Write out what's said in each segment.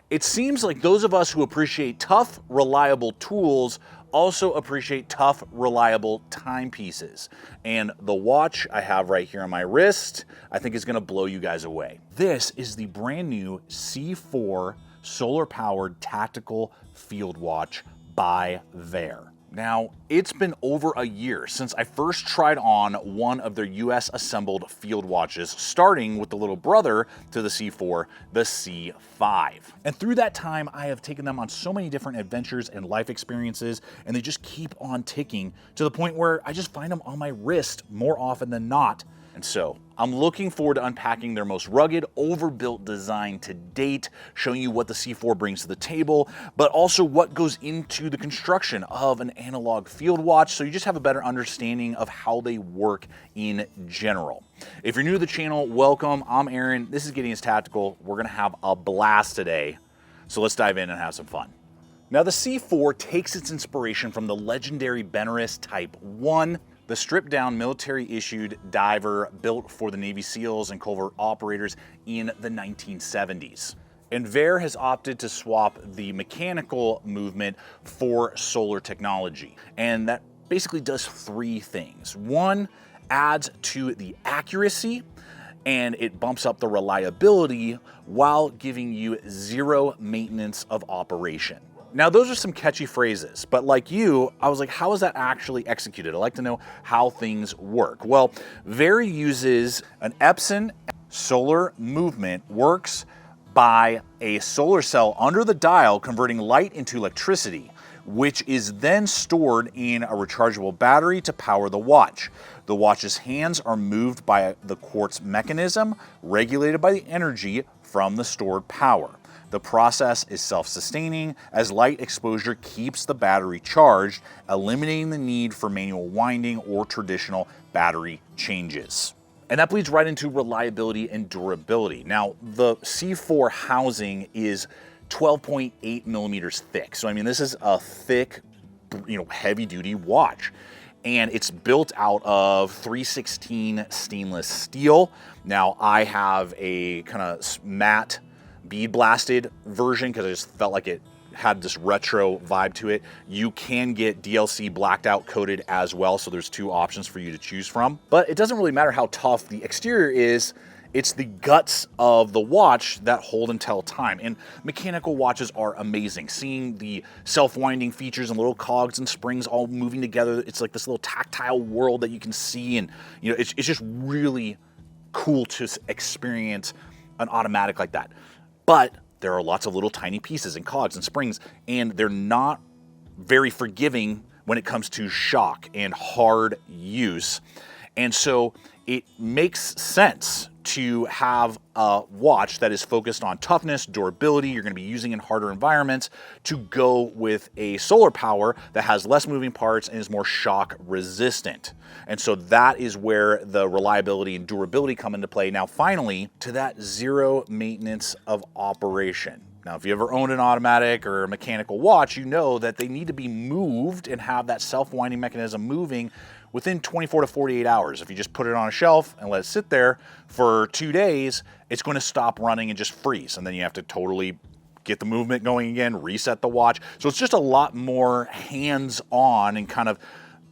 It seems like those of us who appreciate tough, reliable tools also appreciate tough, reliable timepieces. And the watch I have right here on my wrist, I think is gonna blow you guys away. This is the brand new C4 solar-powered tactical field watch by Vaer. Now, it's been over a year since I first tried on one of their US assembled field watches, starting with the little brother to the C4, the C5. And through that time, I have taken them on so many different adventures and life experiences, and they just keep on ticking to the point where I just find them on my wrist more often than not. And so I'm looking forward to unpacking their most rugged, overbuilt design to date, showing you what the C4 brings to the table, but also what goes into the construction of an analog field watch, so you just have a better understanding of how they work in general. If you're new to the channel, welcome. I'm Aaron. This is Gideonstactical. We're gonna have a blast today, so let's dive in and have some fun. Now, the C4 takes its inspiration from the legendary Benares Type 1, the stripped-down military-issued diver built for the Navy SEALs and covert operators in the 1970s. And Vaer has opted to swap the mechanical movement for solar technology. And that basically does three things. One, adds to the accuracy, and it bumps up the reliability while giving you zero maintenance of operation. Now, those are some catchy phrases, but like you, I was like, how is that actually executed? I'd like to know how things work. Well, Vaer uses an Epson solar movement, works by a solar cell under the dial converting light into electricity, which is then stored in a rechargeable battery to power the watch. The watch's hands are moved by the quartz mechanism, regulated by the energy from the stored power. The process is self-sustaining as light exposure keeps the battery charged, eliminating the need for manual winding or traditional battery changes. And that bleeds right into reliability and durability. Now, the C4 housing is 12.8 millimeters thick. So, I mean, this is a thick, heavy-duty watch. And it's built out of 316 stainless steel. Now, I have a kind of matte bead blasted version because I just felt like it had this retro vibe to it. You can get DLC blacked out coated as well, so there's two options for you to choose from. But it doesn't really matter how tough the exterior is, it's the guts of the watch that hold and tell time. And mechanical watches are amazing. Seeing the self-winding features and little cogs and springs all moving together, it's like this little tactile world that you can see, and it's just really cool to experience an automatic like that. But there are lots of little tiny pieces and cogs and springs, and they're not very forgiving when it comes to shock and hard use. And so it makes sense to have a watch that is focused on toughness, durability, you're gonna be using in harder environments, to go with a solar power that has less moving parts and is more shock resistant. And so that is where the reliability and durability come into play. Now, finally, to that zero maintenance of operation. Now, if you ever owned an automatic or a mechanical watch, you know that they need to be moved and have that self-winding mechanism moving within 24 to 48 hours. If you just put it on a shelf and let it sit there for 2 days, it's going to stop running and just freeze. And then you have to totally get the movement going again, reset the watch. So it's just a lot more hands-on and kind of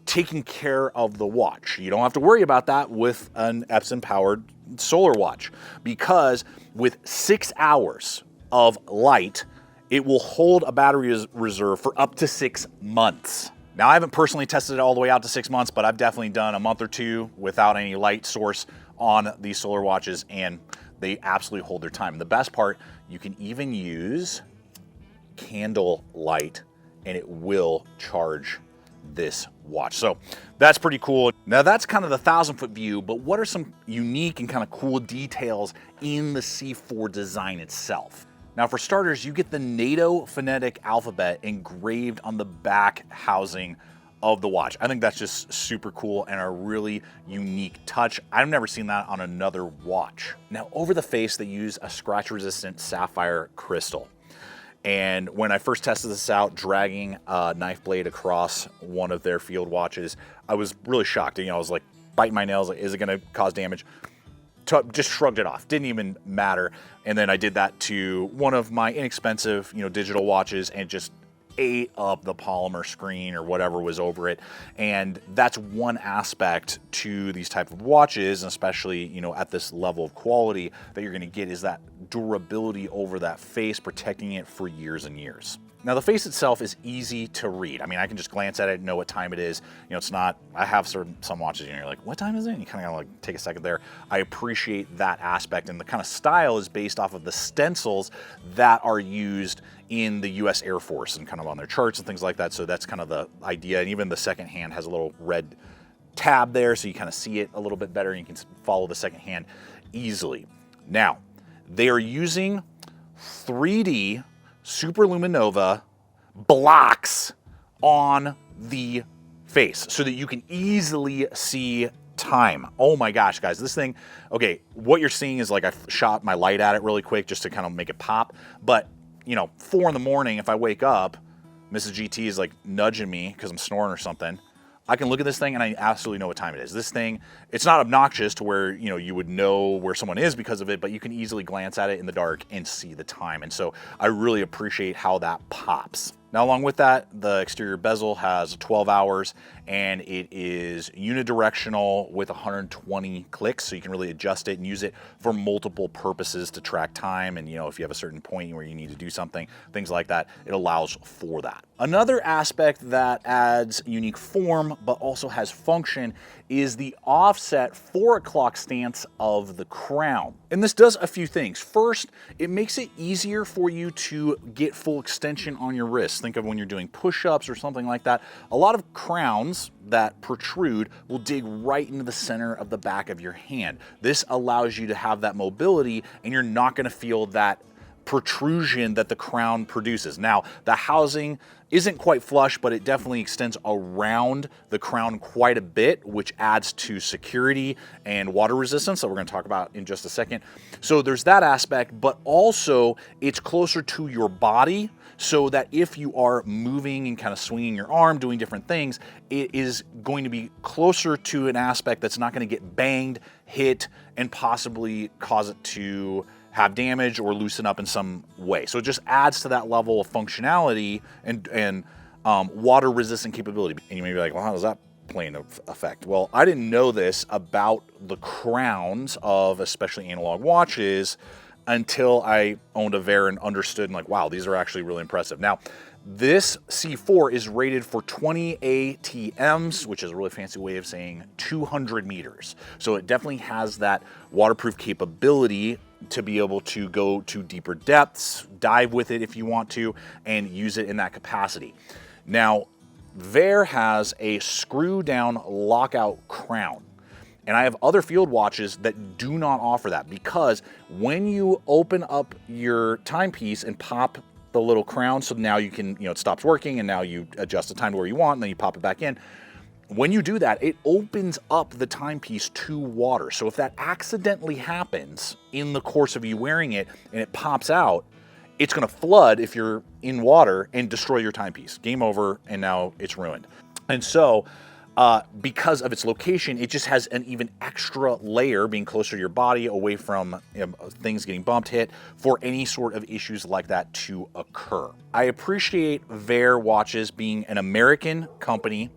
taking care of the watch. You don't have to worry about that with an Epson-powered solar watch, because with 6 hours of light, it will hold a battery reserve for up to 6 months. Now, I haven't personally tested it all the way out to 6 months, but I've definitely done a month or two without any light source on these solar watches, and they absolutely hold their time. And the best part, you can even use candle light, and it will charge this watch. So that's pretty cool. Now, that's kind of the 1,000-foot view, but what are some unique and kind of cool details in the C4 design itself? Now, for starters, you get the NATO phonetic alphabet engraved on the back housing of the watch. I think that's just super cool and a really unique touch. I've never seen that on another watch. Now, over the face, they use a scratch-resistant sapphire crystal. And when I first tested this out, dragging a knife blade across one of their field watches, I was really shocked. I was like biting my nails, like, is it gonna cause damage? just shrugged it off, didn't even matter. And then I did that to one of my inexpensive, digital watches, and just ate up the polymer screen or whatever was over it. And that's one aspect to these type of watches, and especially, at this level of quality that you're gonna get, is that durability over that face, protecting it for years and years. Now, the face itself is easy to read. I mean, I can just glance at it and know what time it is. It's not, I have some watches, you're like, what time is it? And you kind of gotta like take a second there. I appreciate that aspect, and the kind of style is based off of the stencils that are used in the US Air Force and kind of on their charts and things like that. So that's kind of the idea. And even the second hand has a little red tab there, so you kind of see it a little bit better and you can follow the second hand easily. Now, they are using 3D superluminova blocks on the face so that you can easily see time. Oh my gosh, guys, this thing, okay, what you're seeing is like I shot my light at it really quick just to kind of make it pop. But 4 in the morning, if I wake up, Mrs. GT is like nudging me because I'm snoring or something, I can look at this thing and I absolutely know what time it is. This thing, it's not obnoxious to where, you would know where someone is because of it, but you can easily glance at it in the dark and see the time. And so I really appreciate how that pops. Now, along with that, the exterior bezel has 12 hours and it is unidirectional with 120 clicks. So you can really adjust it and use it for multiple purposes to track time. And, if you have a certain point where you need to do something, things like that, it allows for that. Another aspect that adds unique form, but also has function, is the offset 4 o'clock stance of the crown. And this does a few things. First, it makes it easier for you to get full extension on your wrist. Think of when you're doing push-ups or something like that. A lot of crowns that protrude will dig right into the center of the back of your hand. This allows you to have that mobility, and you're not gonna feel that protrusion that the crown produces. Now, the housing isn't quite flush, but it definitely extends around the crown quite a bit, which adds to security and water resistance that we're going to talk about in just a second. So there's that aspect, but also it's closer to your body, so that if you are moving and kind of swinging your arm, doing different things, it is going to be closer to an aspect that's not going to get banged, hit, and possibly cause it to have damage or loosen up in some way. So it just adds to that level of functionality and water resistant capability. And you may be like, well, how does that play into effect? Well, I didn't know this about the crowns of especially analog watches until I owned a Vaer and understood and like, wow, these are actually really impressive. Now, this C4 is rated for 20 ATMs, which is a really fancy way of saying 200 meters. So it definitely has that waterproof capability to be able to go to deeper depths, dive with it if you want to, and use it in that capacity. Now, Vaer has a screw down lockout crown. And I have other field watches that do not offer that, because when you open up your timepiece and pop the little crown, so now you can, it stops working and now you adjust the time to where you want and then you pop it back in. When you do that, it opens up the timepiece to water. So if that accidentally happens in the course of you wearing it and it pops out, it's gonna flood if you're in water and destroy your timepiece. Game over, and now it's ruined. And so, because of its location, it just has an even extra layer being closer to your body, away from things getting bumped, hit, for any sort of issues like that to occur. I appreciate Vaer watches being an American company,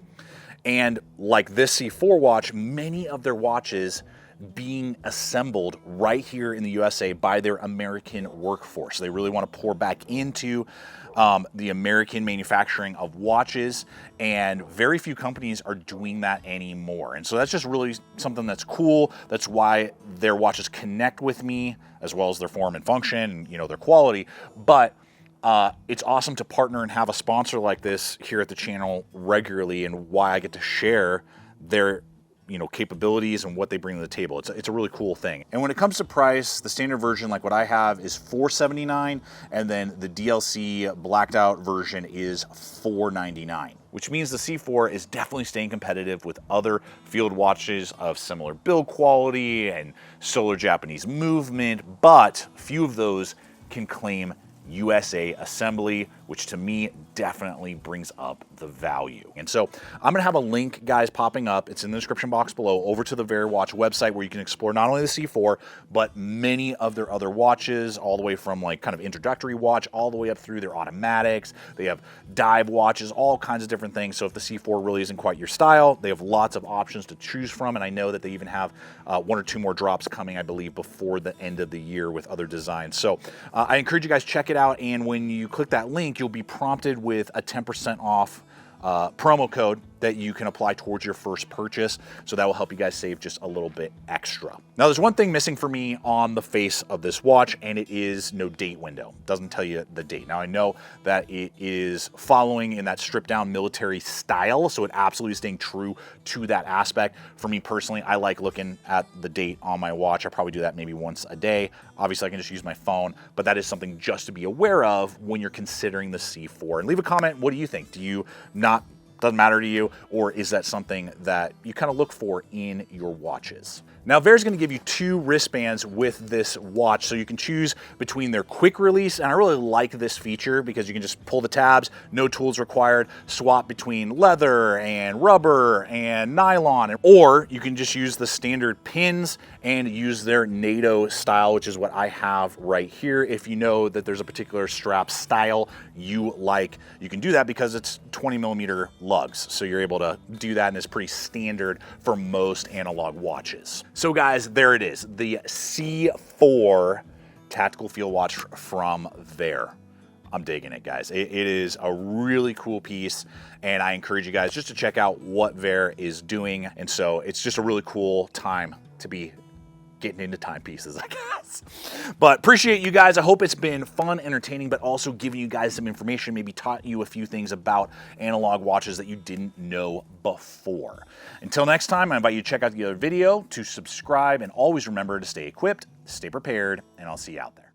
and like this C4 watch, many of their watches being assembled right here in the USA by their American workforce. They really want to pour back into the American manufacturing of watches, and very few companies are doing that anymore. And so that's just really something that's cool. That's why their watches connect with me, as well as their form and function and their quality. But it's awesome to partner and have a sponsor like this here at the channel regularly, and why I get to share their capabilities and what they bring to the table. It's a really cool thing. And when it comes to price, the standard version, like what I have, is $479, and then the DLC blacked out version is $499, which means the C4 is definitely staying competitive with other field watches of similar build quality and solar Japanese movement, but few of those can claim USA assembly, which to me definitely brings up the value. And so I'm gonna have a link, guys, popping up. It's in the description box below, over to the Vaer watch website, where you can explore not only the C4, but many of their other watches, all the way from like kind of introductory watch, all the way up through their automatics. They have dive watches, all kinds of different things. So if the C4 really isn't quite your style, they have lots of options to choose from. And I know that they even have 1 or 2 more drops coming, I believe, before the end of the year with other designs. So I encourage you guys, check it out. And when you click that link, you'll be prompted with a 10% off promo code that you can apply towards your first purchase. So that will help you guys save just a little bit extra. Now, there's one thing missing for me on the face of this watch, and it is no date window. It doesn't tell you the date. Now, I know that it is following in that stripped down military style, so it absolutely is staying true to that aspect. For me personally, I like looking at the date on my watch. I probably do that maybe once a day. Obviously, I can just use my phone, but that is something just to be aware of when you're considering the C4. And leave a comment, what do you think? Do you not doesn't matter to you, or is that something that you kind of look for in your watches? Now, Vaer's going to give you 2 wristbands with this watch, so you can choose between their quick release, and I really like this feature because you can just pull the tabs, no tools required, swap between leather and rubber and nylon, or you can just use the standard pins and use their NATO style, which is what I have right here. If you know that there's a particular strap style you like, you can do that because it's 20mm lugs, so you're able to do that, and it's pretty standard for most analog watches. So guys, there it is, the C4 tactical field watch from Vaer. I'm digging it, guys. It is a really cool piece, and I encourage you guys just to check out what Vaer is doing. And so it's just a really cool time to be getting into timepieces, I guess. But appreciate you guys. I hope it's been fun, entertaining, but also giving you guys some information, maybe taught you a few things about analog watches that you didn't know before. Until next time, I invite you to check out the other video, to subscribe, and always remember to stay equipped, stay prepared, and I'll see you out there.